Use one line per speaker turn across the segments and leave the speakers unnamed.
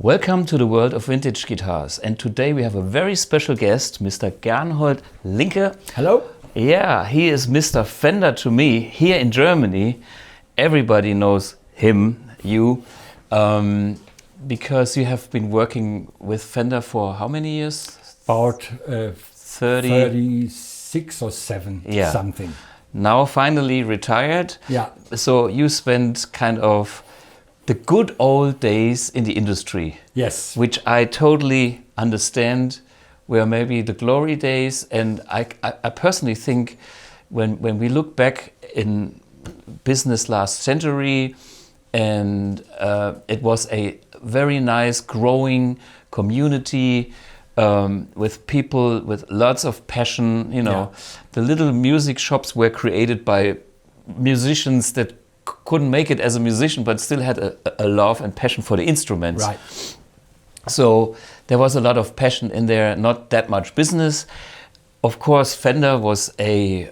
Welcome to the world of vintage guitars, and today we have a very special guest, Mr. Gernold Linke.
Hello.
Yeah, he is Mr. Fender to me here in Germany. Everybody knows him, you, because you have been working with Fender for how many years?
About 36 or 7,
yeah.
Something.
Now finally retired.
Yeah.
So you spent kind of the good old days in the industry.
Yes.
Which I totally understand were maybe the glory days. And I personally think when we look back in business last century, and it was a very nice growing community with people with lots of passion, you know.
Yeah.
The little music shops were created by musicians that couldn't make it as a musician, but still had a love and passion for the instruments.
Right.
So there was a lot of passion in there, not that much business. Of course, Fender was a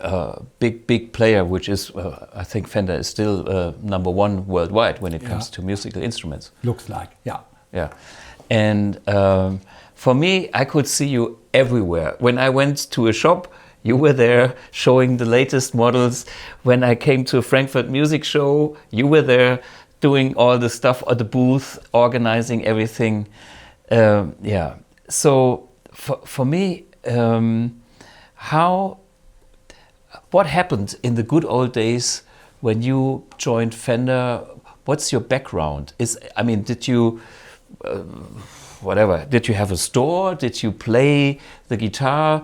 big player, which is, I think Fender is still #1 worldwide when it comes to musical instruments.
Looks like, yeah.
Yeah. And for me, I could see you everywhere. When I went to a shop, you were there showing the latest models. When I came to a Frankfurt music show, you were there doing all the stuff at the booth, organizing everything. Yeah. So for me, what happened in the good old days when you joined Fender? What's your background? Did you did you have a store? Did you play the guitar?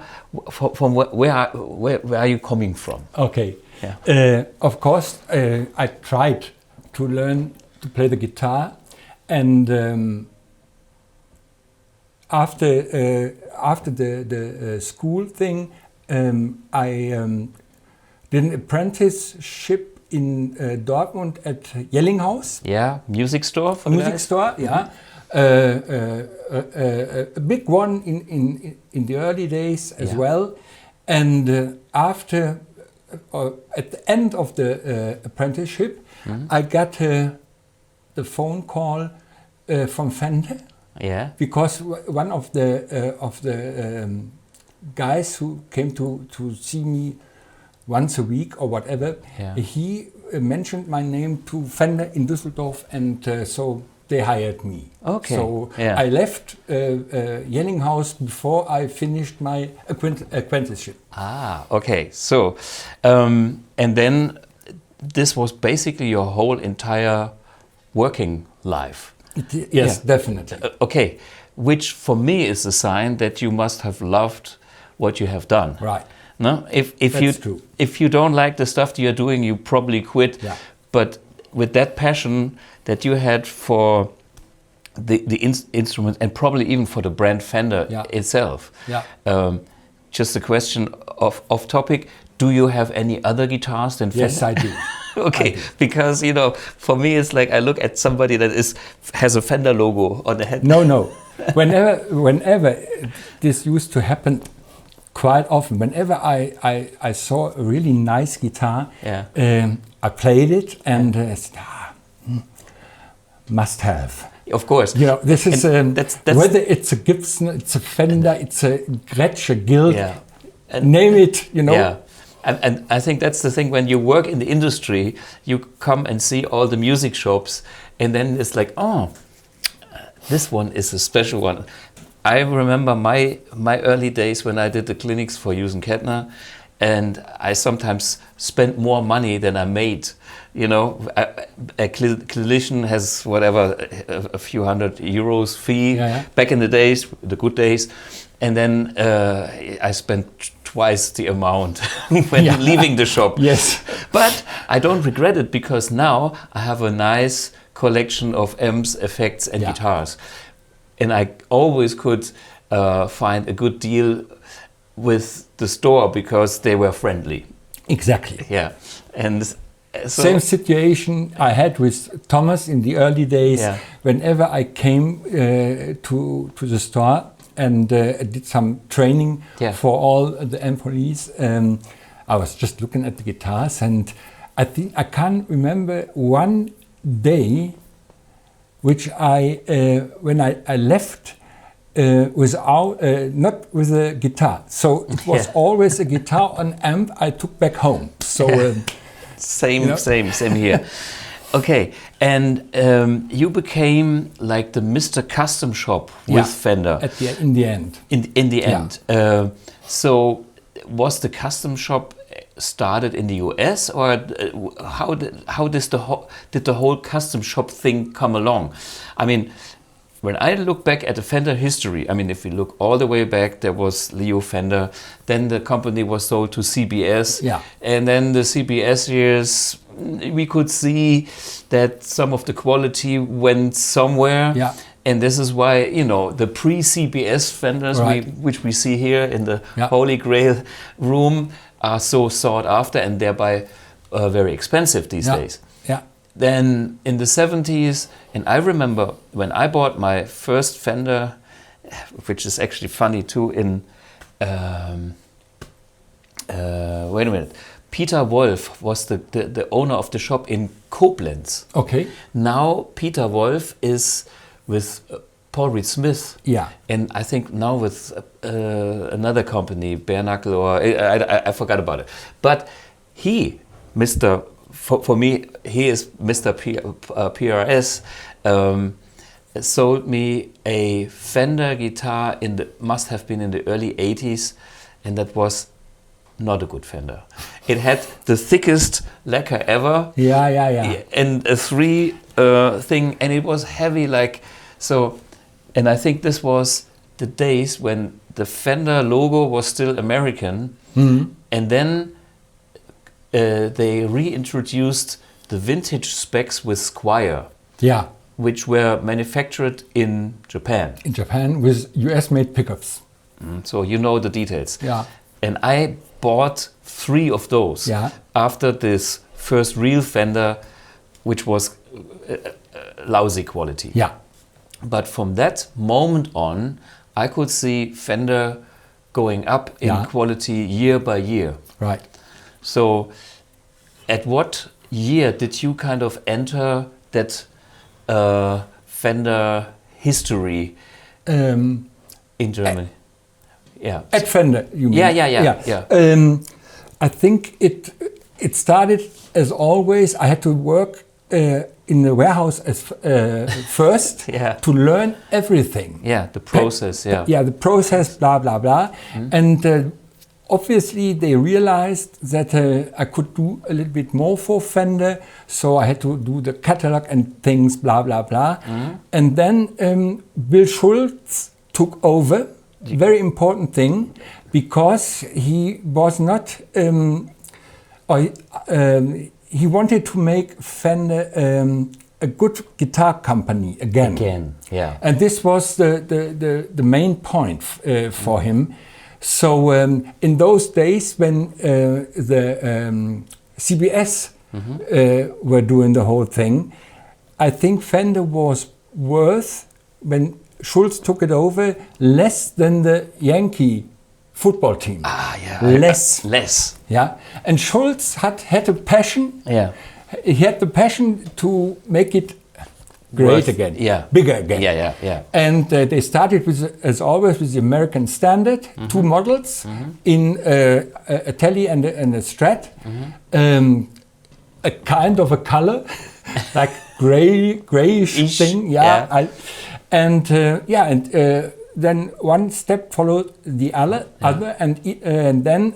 From where are you coming from?
Okay.
Yeah.
Of course, I tried to learn to play the guitar, and after the school thing, I did an apprenticeship in Dortmund at Jellinghaus.
Yeah, music store for
music
guys?
store, yeah. A big one in the early days as well, and after at the end of the apprenticeship, I got the phone call from Fender.
Yeah.
Because one of the guys who came to see me once a week or whatever, he mentioned my name to Fender in Düsseldorf, and so they hired me.
Okay.
So I left Jellinghaus before I finished my apprenticeship.
Ah, okay. So, and then this was basically your whole entire working life.
Yes, definitely.
Okay, which for me is a sign that you must have loved what you have done.
Right.
No,
That's true.
If you don't like the stuff you're doing, you probably quit.
Yeah.
But with that passion that you had for the instrument, and probably even for the brand Fender itself.
Yeah.
Just a question off topic. Do you have any other guitars than Fender?
Yes, I do.
Okay, because for me it's like I look at somebody that has a Fender logo on the head.
No. Whenever this used to happen, quite often, whenever I saw a really nice guitar, I played it and must have.
Of course.
This is
that's
whether it's a Gibson, it's a Fender, it's a Gretsch, a Guild, name it.
Yeah. And I think that's the thing, when you work in the industry, you come and see all the music shops, and then it's like, oh, this one is a special one. I remember my early days when I did the clinics for Hughes & Kettner, and I sometimes spent more money than I made. A clinician has a few €100 fee back in the days, the good days, and then I spent twice the amount when leaving the shop.
Yes.
But I don't regret it, because now I have a nice collection of amps, effects and guitars. And I always could find a good deal with the store because they were friendly.
Exactly.
Yeah. And so,
same situation I had with Thomas in the early days.
Yeah.
Whenever I came to the store and did some training for all the employees, I was just looking at the guitars, and I can't remember one day which I when I left without not with a guitar. So it was always a guitar and amp I took back home. So
same,
you know?
same here. Okay, and you became like the Mr. Custom Shop with Fender
in the end.
In the end, so was the custom shop started in the US, or how did the whole custom shop thing come along? I mean, when I look back at the Fender history, I mean, if we look all the way back, there was Leo Fender, then the company was sold to CBS, and then the CBS years, we could see that some of the quality went somewhere. And this is why, you know, the pre-CBS Fenders, which we see here in the Holy Grail room, are so sought after and thereby very expensive these days. Then in the 70s, and I remember when I bought my first Fender, which is actually funny too, in, wait a minute, Peter Wolf was the owner of the shop in Koblenz.
Okay.
Now Peter Wolf is with Paul Reed Smith, and I think now with another company, Bare Knuckle, or I forgot about it. But he, for me, he is Mr. PRS, sold me a Fender guitar must have been in the early 80s, and that was not a good Fender. It had the thickest lacquer ever, and a 3 thing, and it was heavy like so. And I think this was the days when the Fender logo was still American, and then they reintroduced the vintage specs with Squier, which were manufactured in Japan.
In Japan with US-made pickups.
So you know the details. And I bought 3 of those after this first real Fender, which was lousy quality. But from that moment on, I could see Fender going up in quality year by year. So at what year did you kind of enter that Fender history in Germany?
At Fender, you mean? I think it started as always. I had to work in the warehouse as first to learn everything.
The process.
The process, blah blah blah, and obviously they realized that I could do a little bit more for Fender, so I had to do the catalog and things, blah blah blah, and then Bill Schultz took over. Very important thing, because he was not. He wanted to make Fender a good guitar company again. And this was the main point for him. So in those days when the CBS were doing the whole thing, I think Fender was worth, when Schultz took it over, less than the Yankee football team. Less. And Schultz had a passion. He had the passion to make it great again, bigger again. And they started with, as always, with the American Standard, 2 models in a Telly and a Strat, a kind of a color, like grayish thing. Then one step followed the other, and then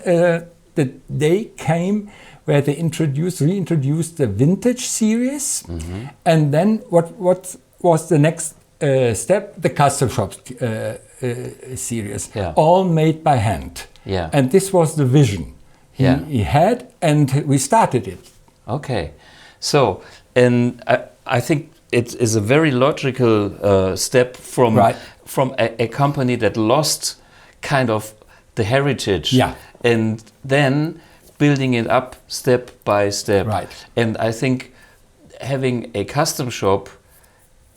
the day came where they reintroduced the vintage series, and then what was the next step? The custom shop series, all made by hand. And this was the vision he had, and we started it.
Okay, so and I think it is a very logical step from a company that lost kind of the heritage, and then building it up step by step. And I think having a custom shop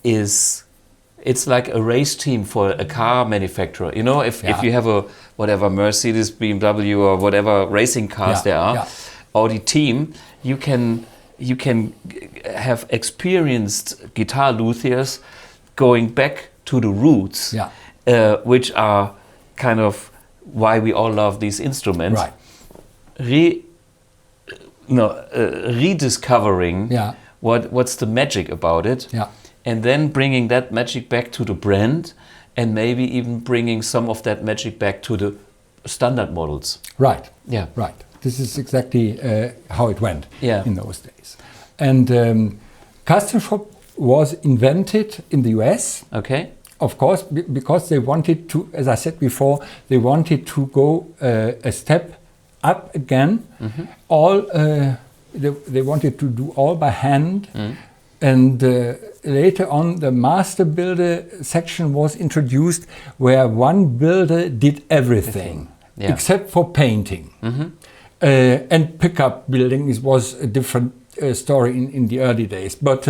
it's like a race team for a car manufacturer. You know, if you have a whatever Mercedes, BMW, or whatever racing cars there are, Audi team, you can you can have experienced guitar luthiers going back to the roots, which are kind of why we all love these instruments.
Right.
Rediscovering what's the magic about it, and then bringing that magic back to the brand, and maybe even bringing some of that magic back to the standard models.
Right.
Yeah.
Right. This is exactly how it went in those days. And custom shop was invented in the US.
Okay.
Of course, because they wanted to, as I said before, they wanted to go a step up again. All they wanted to do all by hand. And later on, the master builder section was introduced, where one builder did everything except for painting. And pickup building was a different story in the early days. But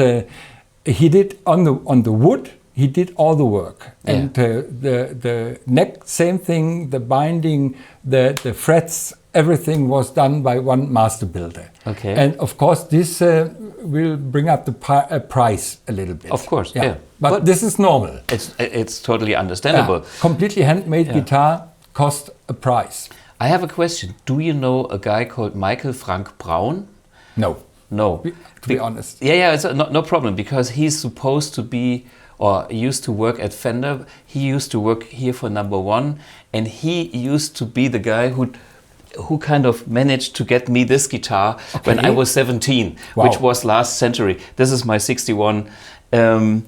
he did on the wood. He did all the work, and the neck, same thing. The binding, the frets, everything was done by one master builder.
Okay.
And of course, this will bring up the price a little bit.
Of course,
But this is normal.
It's totally understandable.
Completely handmade guitar cost a price.
I have a question. Do you know a guy called Michael Frank Braun?
No.
No.
To be honest.
Yeah, it's no problem, because he's supposed to be, or used to work at Fender. He used to work here for Number One, and he used to be the guy who kind of managed to get me this guitar when I was 17, which was last century. This is my 61. I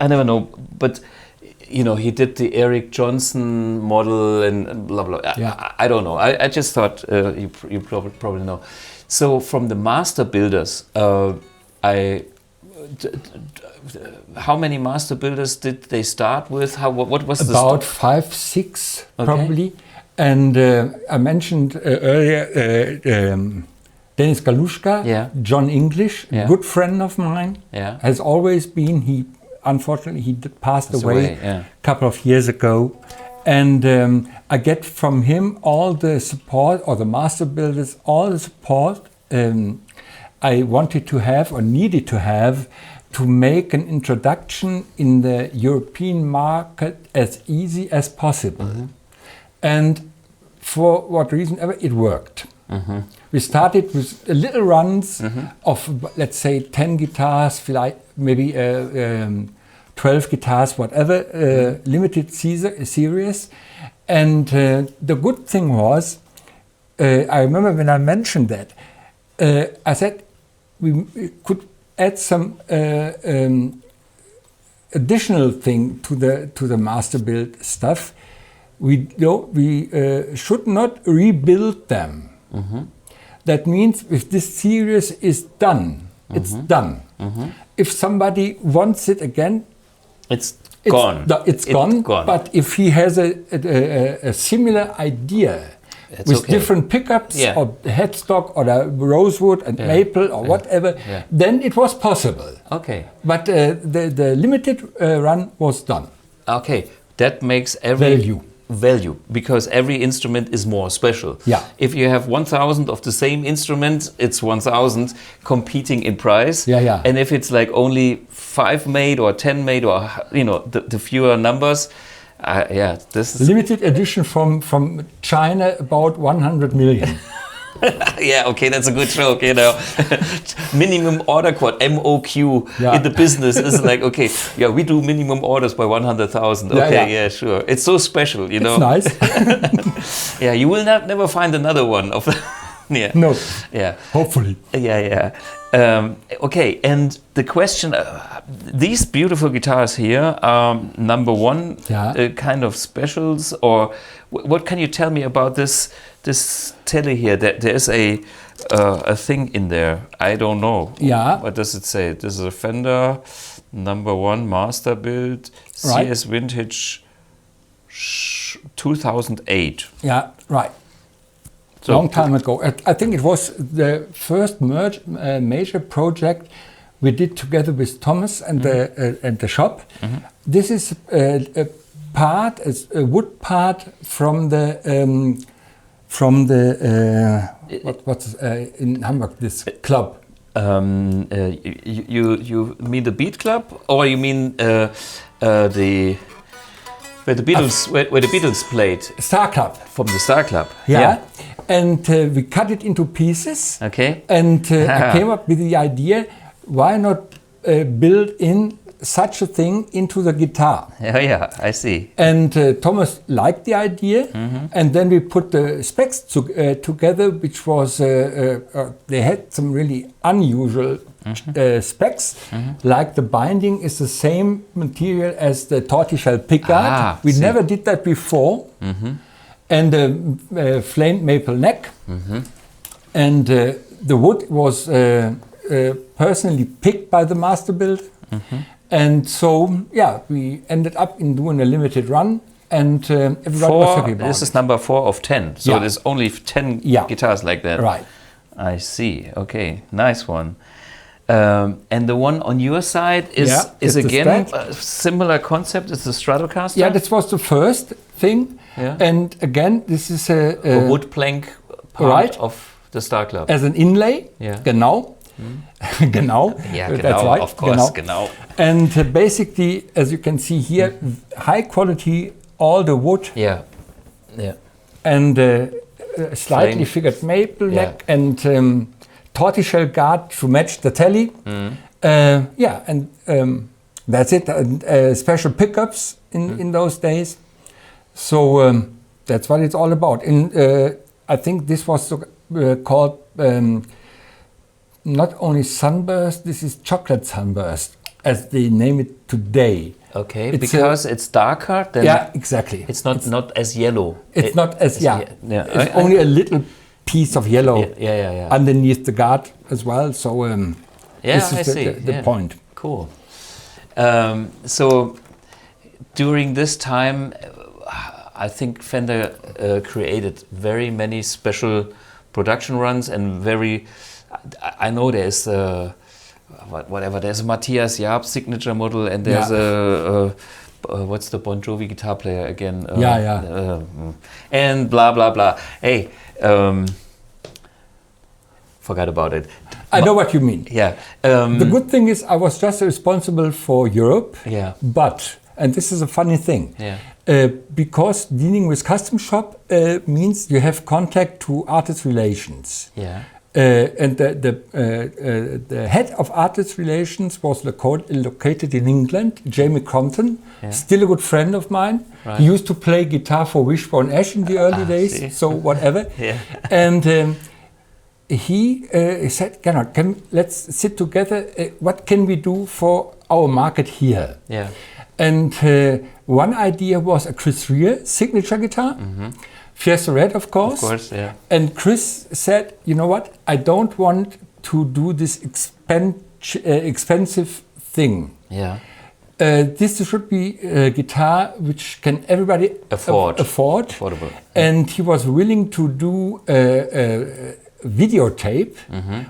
never know, but he did the Eric Johnson model and blah blah. I don't know. I just thought you probably know. So from the master builders, how many master builders did they start with? What was
about 5, 6 probably? And I mentioned earlier Dennis Galushka, John English, a good friend of mine, has always been. He unfortunately passed away a couple of years ago, and I get from him all the support, or the master builders, all the support I wanted to have or needed to have to make an introduction in the European market as easy as possible. And for what reason ever, it worked. We started with little runs of, let's say, 10 guitars, maybe 12 guitars, whatever, limited series. And the good thing was, I remember when I mentioned that, I said we could add some additional thing to the master build stuff. We should not rebuild them. That means if this series is done, it's done. If somebody wants it again, it's gone. It's gone. But if he has a similar idea with different pickups or headstock or the rosewood and maple or whatever, then it was possible. Okay. But the limited run was done.
Okay, that makes every value, because every instrument is more special. If you have 1,000 of the same instrument, it's 1,000 competing in price. And if it's like only 5 made or 10 made, or the fewer numbers, this is
limited edition from China, about 100 million.
Okay, that's a good joke, Minimum order quote, MOQ, in the business is like, okay, we do minimum orders by 100,000. Okay, sure. It's so special,
It's nice.
You will never find another one of
No. Hopefully.
Okay, and the question, these beautiful guitars here are Number One kind of specials, or what can you tell me about this tele here? There's a thing in there. I don't know. What does it say? This is a Fender Number One master build, CS Vintage 2008.
Right. So long time ago. I think it was the first major project we did together with Thomas and the shop. This is a wood part from the from the what's in Hamburg, this club.
You mean the Beat Club, or you mean the where the Beatles played?
Star Club.
From the Star Club.
Yeah. And we cut it into pieces.
Okay.
And I came up with the idea: why not build in such a thing into the guitar?
Yeah, I see.
And Thomas liked the idea, and then we put the specs together, which was they had some really unusual specs, like the binding is the same material as the tortoiseshell pickguard. We never did that before, and the flamed maple neck, and the wood was personally picked by the master builder. And so, we ended up in doing a limited run, and everybody was happy about it.
This is number 4 of 10, so there's only 10 guitars like that.
Right.
I see. Okay, nice one. And the one on your side is again a similar concept. It's the Stratocaster.
Yeah, this was the first thing. Yeah. And again, this is a
wood plank part of the Star Club.
As an inlay.
Yeah.
Genau. Genau.
Yeah,
that's
genau,
right.
Of course, genau.
And basically, as you can see here, high quality, all the wood.
Yeah.
And slightly figured maple neck and tortoiseshell guard to match the telly. And that's it. And special pickups in those days. So that's what it's all about. And I think this was called not only Sunburst, this is Chocolate Sunburst, as they name it today.
Okay, because it's darker than...
Yeah, exactly.
It's not as yellow.
It's not as, it's only a little piece of yellow underneath the guard as well. So this is the point.
Cool. So during this time, I think Fender created very many special production runs and very... I know there's there's a Matthias Jaap signature model, and there's what's the Bon Jovi guitar player again? And blah blah blah. Hey, forgot about it.
I know what you mean.
Yeah.
The good thing is I was just responsible for Europe.
Yeah.
But, and this is a funny thing.
Yeah.
Because dealing with custom shop means you have contact to artist relations.
Yeah.
And the head of artist relations was located in England, Jamie Compton, still a good friend of mine.
Right.
He used to play guitar for Wishbone Ash in the early days, so whatever. And he said, Gernold, let's sit together. What can we do for our market here?
Yeah.
And one idea was a Chris Rea signature guitar. Fiesta Red, of course.
Of course, yeah.
And Chris said, you know what? I don't want to do this expensive thing.
Yeah.
This should be a guitar which can everybody afford.
Affordable.
And he was willing to do a videotape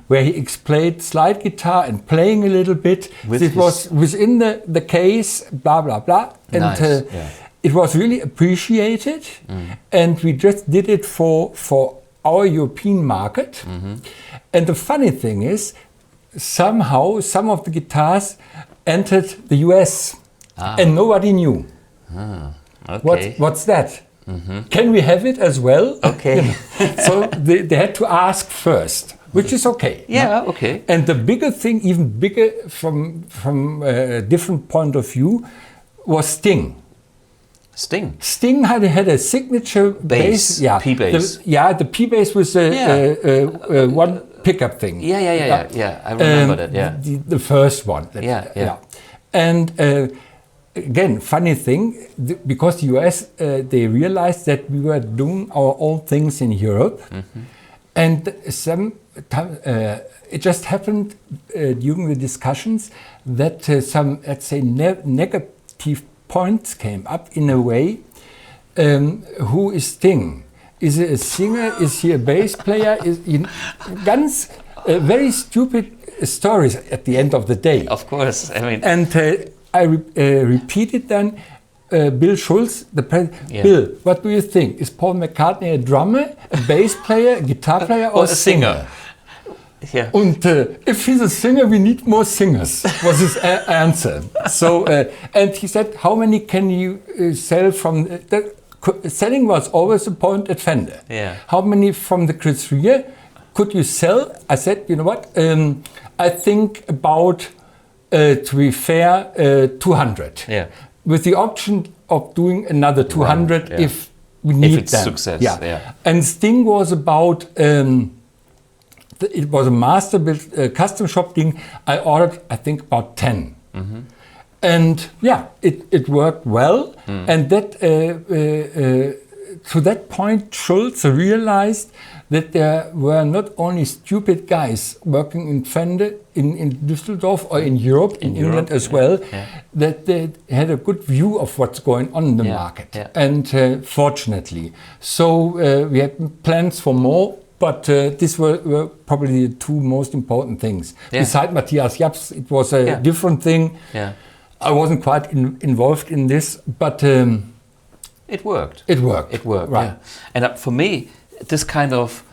where he explained slide guitar and playing a little bit. It was within the case, blah, blah, blah. And
nice.
it was really appreciated. And we just did it for our European market. And the funny thing is, somehow some of the guitars entered the US and nobody knew.
Okay.
What's that? Can we have it as well?
Okay.
So they had to ask first, which is okay.
Yeah, okay.
And the bigger thing, even bigger from a different point of view, was Sting. Sting had a signature bass.
P-bass.
The P-bass was one pickup thing.
Yeah. I remember that. Yeah.
The first one.
Yeah.
And again, funny thing, because the US, they realized that we were doing our own things in Europe. And it just happened during the discussions that some, let's say, negative points came up in a way. Who is Sting? Is he a singer? Is he a bass player? Ganz very stupid stories at the end of the day.
Of course, I mean.
And I repeated then, Bill Schulz, the president.
Yeah.
Bill, what do you think? Is Paul McCartney a drummer, a bass player, a guitar player, or a singer?
Yeah.
And if he's a singer, we need more singers, was his answer. So, and he said, how many can you sell from... selling was always a point at Fender.
Yeah.
How many from the Chris Rea could you sell? I said, you know what, I think about, to be fair, 200.
Yeah.
With the option of doing another 200
yeah.
if we need
if it's
them.
success.
Yeah.
Yeah.
And Sting was about... it was a master built custom shop thing. I ordered, I think, about 10. Mm-hmm. And yeah, it worked well. Mm. And that to that point, Schulz realized that there were not only stupid guys working in Fender in Düsseldorf or in Europe, in England as well, that they had a good view of what's going on in the market. Yeah. And fortunately, so we had plans for more. But these were probably the two most important things. Yeah. Besides Matthias Japs, it was a different thing. Yeah. I wasn't quite involved in this, but...
it worked.
It worked.
It worked,
right.
Yeah. And for me, this kind of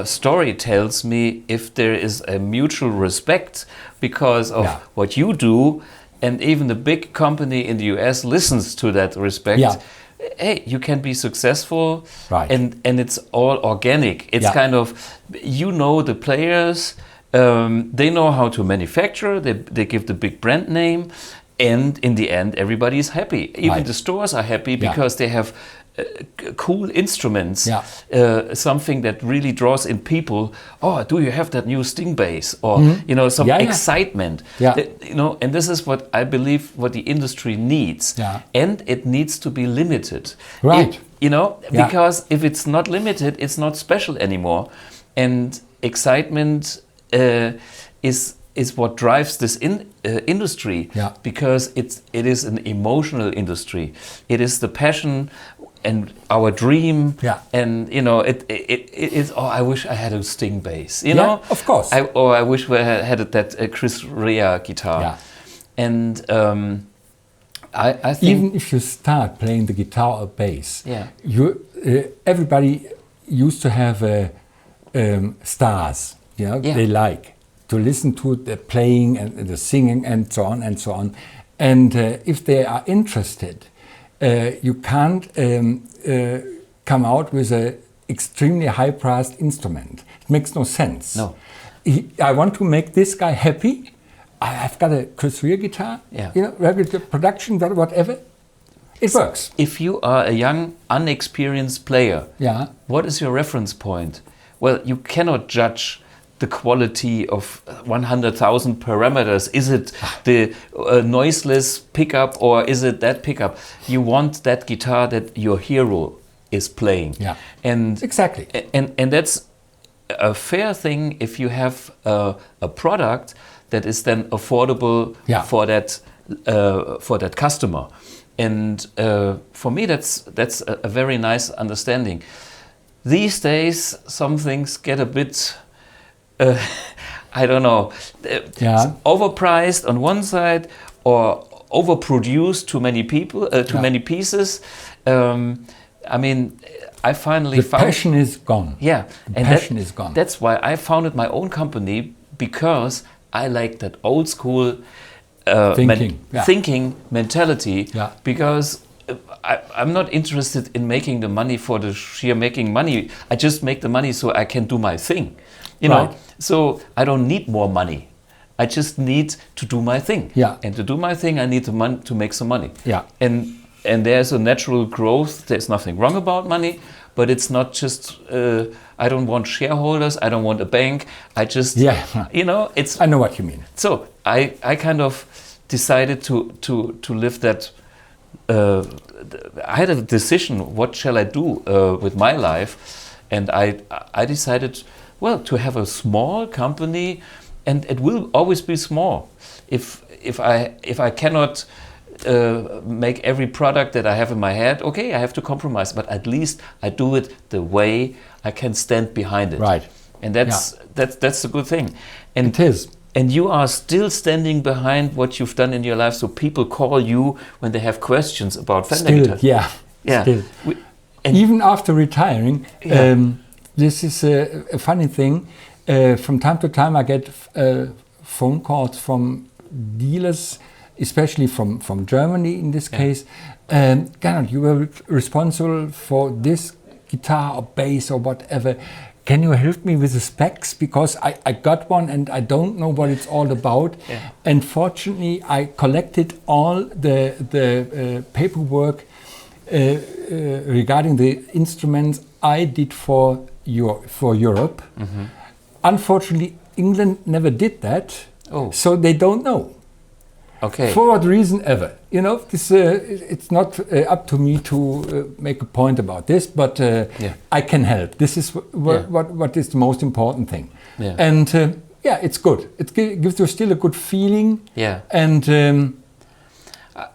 story tells me if there is a mutual respect because of what you do, and even the big company in the US listens to that respect. Yeah. Hey, you can be successful, right. and it's all organic. It's kind of, you know, the players, they know how to manufacture, they give the big brand name, and in the end, everybody's happy. Even the stores are happy because they have cool instruments, something that really draws in people. Oh, do you have that new Sting bass? Or you know, some excitement. You know, and this is what I believe what the industry needs, and it needs to be limited.
Right.
You know, because if it's not limited, it's not special anymore, and excitement is what drives this industry. Because it is an emotional industry. It is the passion and our dream, and you know, it is. Oh, I wish I had a Sting bass. You know,
of course.
I wish we had that Chris Rea guitar. And I think
even if you start playing the guitar or bass, everybody used to have stars. You know, they like to listen to the playing and the singing and so on and so on. And if they are interested. You can't come out with an extremely high-priced instrument. It makes no sense.
No.
I want to make this guy happy. I've got a Chris Rea guitar, you know, regular production, whatever. It works.
If you are a young, unexperienced player, what is your reference point? Well, you cannot judge the quality of 100,000 parameters. Is it the noiseless pickup or is it that pickup? You want that guitar that your hero is playing. And
exactly.
And that's a fair thing if you have a product that is then affordable for that customer. And for me, that's a very nice understanding. These days, some things get a bit I don't know, overpriced on one side or overproduced too many people, too many pieces. I mean, I finally found...
The passion is gone.
Yeah.
The passion is gone.
That's why I founded my own company, because I like that old school thinking mentality, because I'm not interested in making the money for the sheer making money. I just make the money so I can do my thing. You know, so I don't need more money. I just need to do my thing. And to do my thing, I need to make some money. And there's a natural growth. There's nothing wrong about money, but it's not just. I don't want shareholders. I don't want a bank. I just, you know, it's.
I know what you mean.
So I kind of decided to live that. I had a decision. What shall I do with my life? And I decided. Well, to have a small company, and it will always be small. If I cannot make every product that I have in my head, okay, I have to compromise. But at least I do it the way I can stand behind it.
Right.
And that's a good thing. And
it is.
And you are still standing behind what you've done in your life, so people call you when they have questions about Fender guitars.
Yeah. Still. Even after retiring, this is a funny thing. From time to time, I get phone calls from dealers, especially from Germany in this case. Gernold, you were responsible for this guitar or bass or whatever. Can you help me with the specs? Because I got one and I don't know what it's all about. And fortunately, I collected all the paperwork regarding the instruments I did for Europe. Unfortunately, England never did that, so they don't know.
Okay.
For what reason ever. You know, this, it's not up to me to make a point about this, but I can help. This is what is the most important thing. And it's good. It gives you still a good feeling. And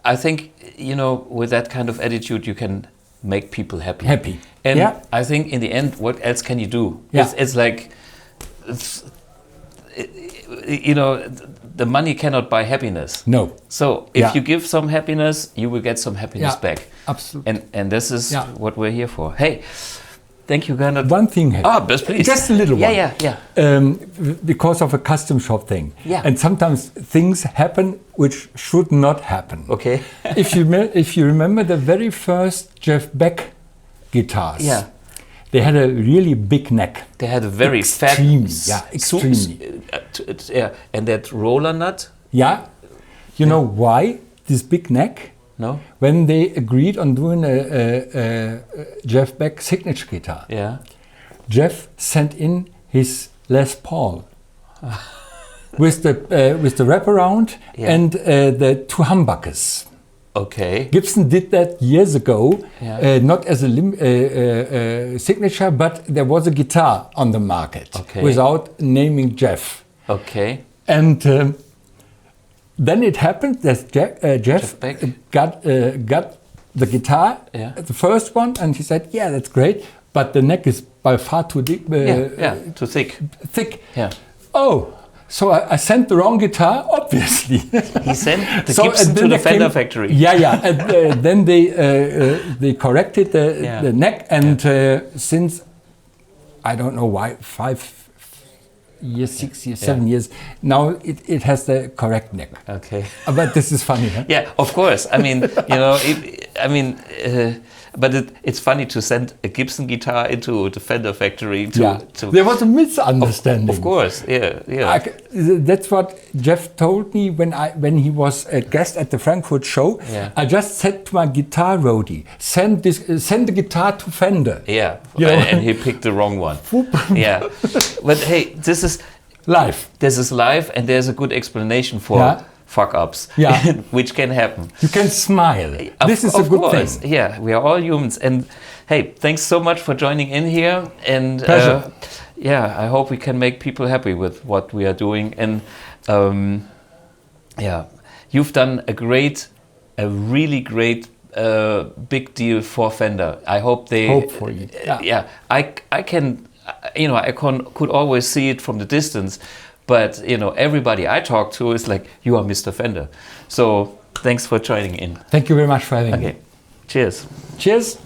I think, you know, with that kind of attitude, you can make people happy. And I think in the end, what else can you do? It's like, you know, the money cannot buy happiness.
No.
So if you give some happiness, you will get some happiness back.
Absolutely.
And this is what we're here for. Hey, thank you, Gernold.
One thing.
Please.
Just a little one. Because of a custom shop thing. And sometimes things happen which should not happen.
Okay.
If you remember the very first Jeff Beck guitars. They had a really big neck.
They had a very fat...
Extremely.
And that roller nut?
You know why this big neck?
No.
When they agreed on doing a Jeff Beck signature guitar, Jeff sent in his Les Paul with the wraparound and the two humbuckers.
Okay.
Gibson did that years ago, not as a signature, but there was a guitar on the market without naming Jeff.
Okay.
And then it happened that Jeff got the guitar, the first one, and he said, "Yeah, that's great, but the neck is by far too deep,
too thick."
Oh. So I sent the wrong guitar, obviously.
He sent the Gibson to the Fender factory.
And then they corrected the neck, and since I don't know why 5 years, 6 years, 7 years now it has the correct neck.
Okay.
But this is funny, huh?
Yeah, of course. I mean, you know, but it's funny to send a Gibson guitar into the Fender factory to
There was a misunderstanding.
Of course,
that's what Jeff told me when he was a guest at the Frankfurt show. I just said to my guitar roadie, send the guitar to Fender.
You know? And he picked the wrong one. But hey, this is
life.
This is life, and there's a good explanation for fuck-ups, which can happen.
You can smile. This is a good thing.
Yeah, we are all humans. And hey, thanks so much for joining in here. And
pleasure.
I hope we can make people happy with what we are doing. And you've done a really great big deal for Fender. I hope they...
Hopefully.
I can, you know, I could always see it from the distance. But, you know, everybody I talk to is like, you are Mr. Fender. So thanks for joining in.
Thank you very much for having me.
Cheers.
Cheers.